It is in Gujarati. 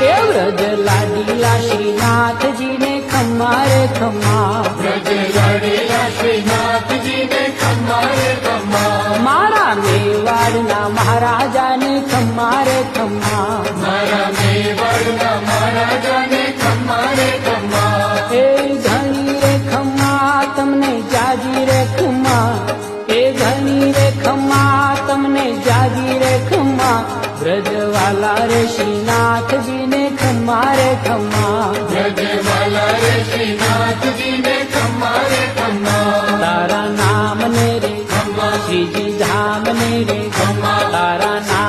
એ વ્રજ લાડીલા શ્રીનાથજીને ખમ્મા રે ખમ્મા, વ્રજ લાડીલા શ્રીનાથજીને ખમ્મા રે ખમ્મા, મારા મેવાડના મહારાજાને ખમ્મા રે ખમ્મા, મારા મેવાડના મહારાજાને ખમ્મા રે ખમ્મા, એ ઘણી રે ખમ્મા તમને જાજી રે ખમ્મા, એ ઘણી રે ખમ્મા તમને જાજી રે ખમ્મા, વ્રજવાલા રે શ્રીનાથજીને ખમ્મા રે ખમ્મા, વ્રજવાલા રે શ્રીનાથજીને ખમ્મા રે ખમ્મા, તારા નામને રે ખમ્મા શ્રીજી ધામને રે ખમ્મા, તારા નામ